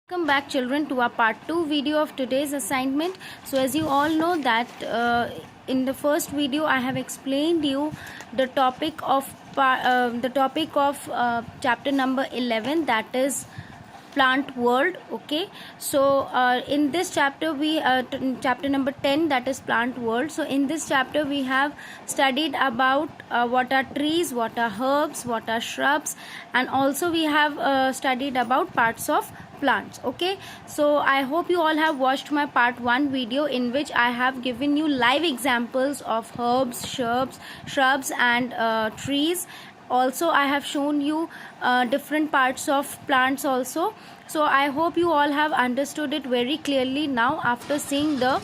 Welcome back children to our part 2 video of today's assignment. So as you all know that in the first video I have explained you the topic of chapter number 11, that is plant world. Okay, so in this chapter chapter number 10, that is plant world. So in this chapter we have studied about what are trees, what are herbs, what are shrubs, and also we have studied about parts of plants. Okay, so I hope you all have watched my part 1 video in which I have given you live examples of herbs, shrubs and trees. Also I have shown you different parts of plants also. So I hope you all have understood it very clearly now after seeing the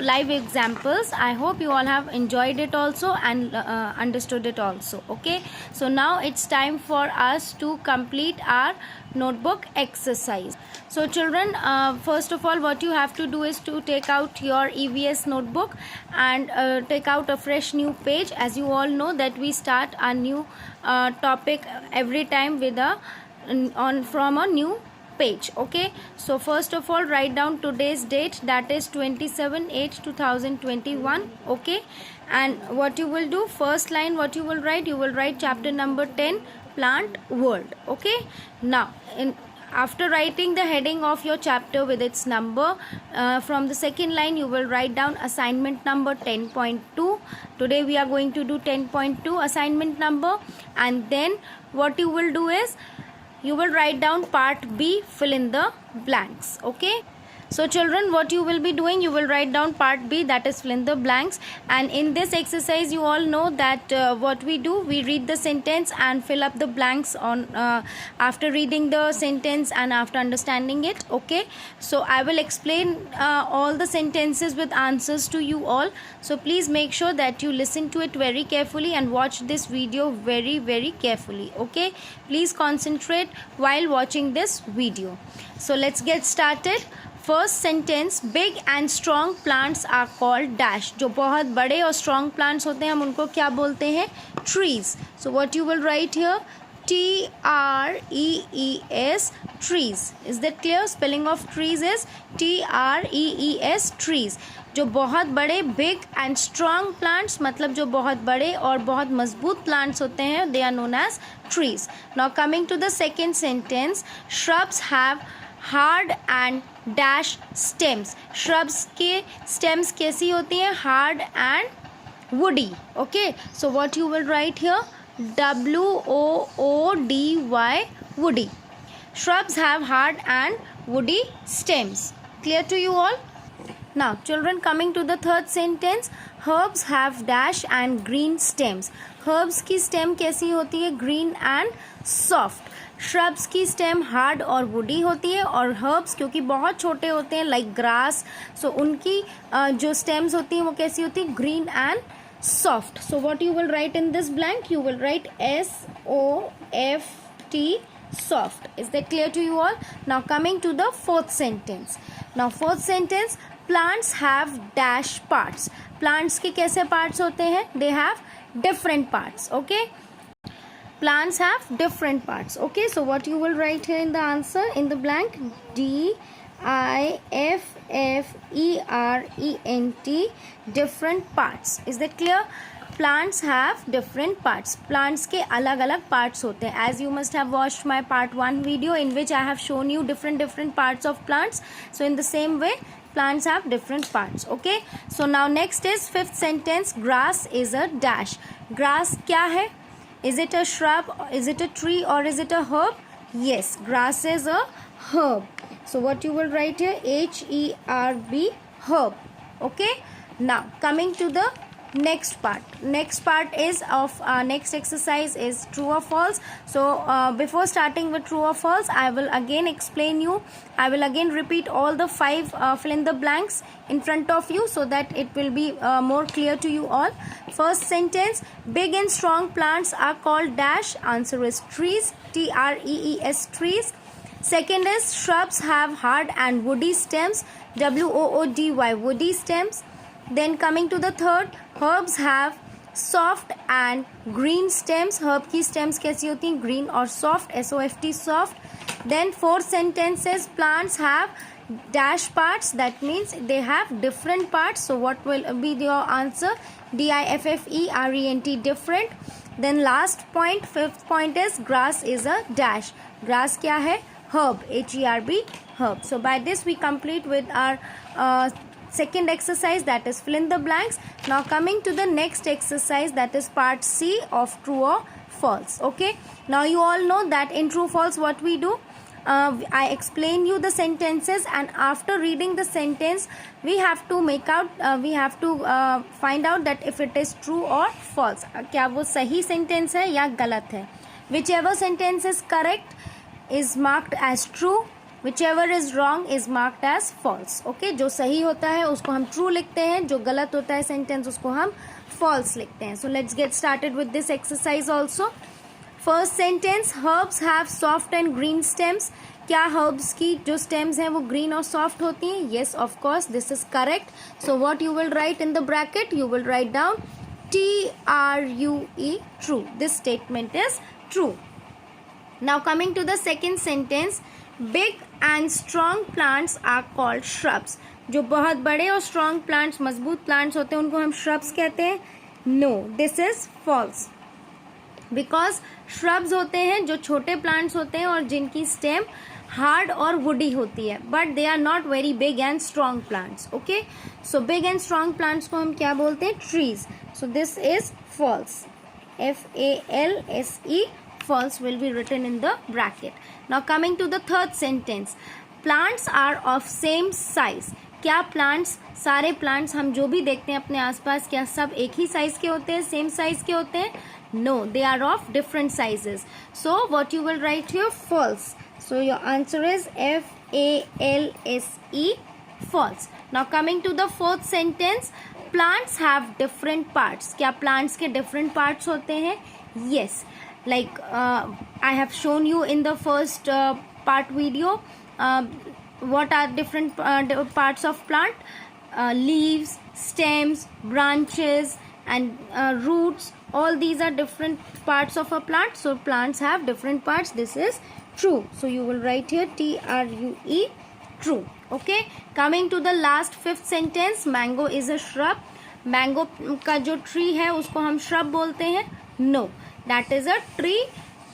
live examples. I hope you all have enjoyed it also and understood it also. Okay, so now it's time for us to complete our notebook exercise. So children, first of all what you have to do is to take out your EVS notebook and take out a fresh new page. As you all know that we start a new topic every time with from a new page. Okay, so first of all write down today's date, that is 27/8/2021. Okay, and what you will do, first line what you will write chapter number 10, plant world. Okay, now after writing the heading of your chapter with its number, from the second line you will write down assignment number 10.2. today we are going to do 10.2 assignment number, and then what you will do is you will write down part B, fill in the blanks. Okay, so children, what you will be doing, you will write down part B, that is fill in the blanks. And in this exercise you all know that what we do, we read the sentence and fill up the blanks on after reading the sentence and after understanding it. Okay, so I will explain all the sentences with answers to you all, so please make sure that you listen to it very carefully and watch this video very carefully. Okay, please concentrate while watching this video. So let's get started. First sentence, big and strong plants are called dash. जो बहुत बड़े और strong plants होते हैं हम उनको क्या बोलते हैं? Trees. So what you will write here? TREES, trees. Is that clear? Spelling of trees is TREES, trees. जो बहुत बड़े, बिग एंड स्ट्रॉन्ग प्लांट्स मतलब जो बहुत बड़े और बहुत मजबूत प्लांट्स होते हैं, they are known as trees. Now coming to the second sentence, shrubs have hard and dash stems. Shrubs के स्टेम्स कैसी होती हैं? Hard and woody. Okay, so what you will write here? WOODY, woody. Shrubs have hard and woody stems. Clear to you all? Now children, coming to the third sentence, herbs have dash and green stems. Herbs की stem कैसी होती है? green and soft. shrubs की stem hard और woody होती है, और herbs क्योंकि बहुत छोटे होते हैं like grass, so उनकी जो stems होती हैं वो कैसी होती है? green and soft. So what you will write in this blank? You will write SOFT, soft. Is that clear to you all? Now coming to the fourth sentence. Now fourth sentence, plants have dash parts. Plants के कैसे parts होते हैं? They have different parts. Okay, plants have different parts. Okay, so what you will write here in the answer, in the blank? DIFFERENT, different parts. Is that clear? Plants have different parts. Plants के अलग अलग parts होते हैं. As you must have watched my part 1 video in which I have shown you different parts of plants. So in the same way, plants have different parts. Okay, so now next is fifth sentence, grass is a dash. Grass क्या है? Is it a shrub? Is it a tree or is it a herb? Yes, grass is a herb. So what you will write here? HERB, herb. Okay, now coming to the next part. Next part is of next exercise is true or false. So before starting with true or false, I will again explain you. I will again repeat all the 5 fill in the blanks in front of you so that it will be more clear to you all. First sentence, big and strong plants are called dash. Answer is trees. TREES, trees. Second is shrubs have hard and woody stems. WOODY, woody stems. Then coming to the third, herbs have soft and green stems. herb की stems कैसी होती हैं? green और soft, SOFT, soft. Then fourth sentence says plants have dash parts, that means they have different parts. So what will be your answer? diffferent, different. Then last point, fifth point is grass is a dash. Grass क्या है? herb, herb, herb. So by this we complete with our second exercise, that is fill in the blanks. Now coming to the next exercise, that is part C of true or false. Okay, now you all know that in true false what we do, I explain you the sentences, and after reading the sentence we have to make out find out that if it is true or false, क्या वो सही sentence है या गलत है. Whichever sentence is correct is marked as true, whichever is wrong is marked as false. Okay, जो सही होता है उसको हम true लिखते हैं, जो गलत होता है sentence उसको हम false लिखते हैं. So let's get started with this exercise also. First sentence, herbs have soft and green stems. क्या herbs की जो stems हैं वो green और soft होती हैं? Yes, of course, this is correct. So what you will write in the bracket? You will write down TRUE, true. This statement is true. Now coming to the second sentence, big and strong plants are called shrubs. जो बहुत बड़े और strong plants, मजबूत plants होते हैं उनको हम shrubs कहते हैं. No, this is false. Because shrubs होते हैं जो छोटे प्लांट्स होते हैं और जिनकी स्टेम हार्ड और वुडी होती है, but they are not very big and strong plants. Okay, so big and strong plants को हम क्या बोलते हैं? Trees. So this is false. FALSE, false will be written in the bracket. Now coming to the third sentence, plants are of same size. क्या plants, सारे plants हम जो भी देखते हैं अपने आसपास, क्या सब एक ही साइज के होते हैं, सेम साइज के होते हैं? No, they are of different sizes. So what you will write here? False. So your answer is FALSE, false. Now coming to the fourth sentence, plants have different parts. क्या plants के different parts होते हैं? Yes. Like I have shown you in the first part video. What are different parts of plant? Leaves, stems, branches, and roots. All these are different parts of a plant. So plants have different parts. This is true. So you will write here TRUE, true. Okay, coming to the last fifth sentence, mango is a shrub. Mango का जो tree है उसको हम shrub बोलते हैं? No, that is a tree.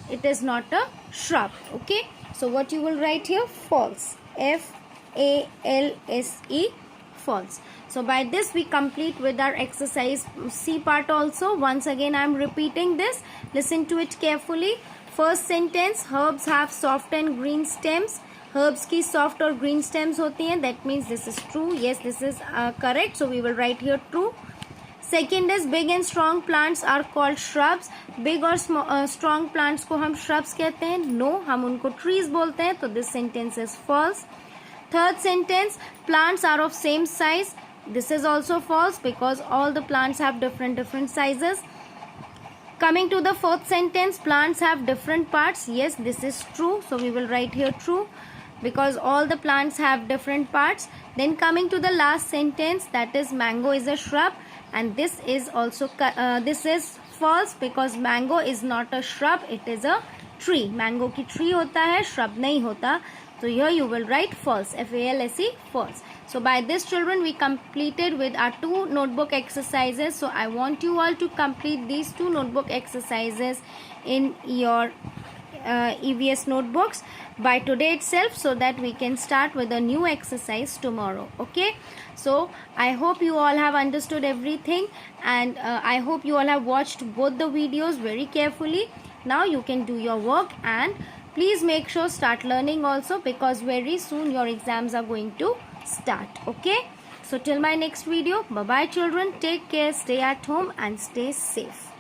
It is not a shrub. Okay, so what you will write here? False. FALSE, false. So by this we complete with our exercise C part also. Once again I am repeating this. Listen to it carefully. First sentence, herbs have soft and green stems. Herbs की soft और green stems होती हैं. That means this is true. Yes, this is correct. So we will write here true. Second is big and strong plants are called shrubs. Big और strong plants को हम shrubs कहते हैं? No, हम उनको trees बोलते हैं. तो this sentence is false. Third sentence, plants are of same size. This is also false because all the plants have different sizes. Coming to the fourth sentence, plants have different parts. Yes, this is true. So we will write here true because all the plants have different parts. Then coming to the last sentence, that is mango is a shrub, and this is also this is false because mango is not a shrub, it is a tree. Mango की tree होता है, shrub नहीं होता. So here you will write false. FALSE, false. So by this children we completed with our 2 notebook exercises. So I want you all to complete these 2 notebook exercises in your EVS notebooks by today itself, so that we can start with a new exercise tomorrow. Okay, so I hope you all have understood everything, and I hope you all have watched both the videos very carefully. Now you can do your work, and please make sure start learning also, because very soon your exams are going to start. Okay, so till my next video, bye bye children, take care, stay at home and stay safe.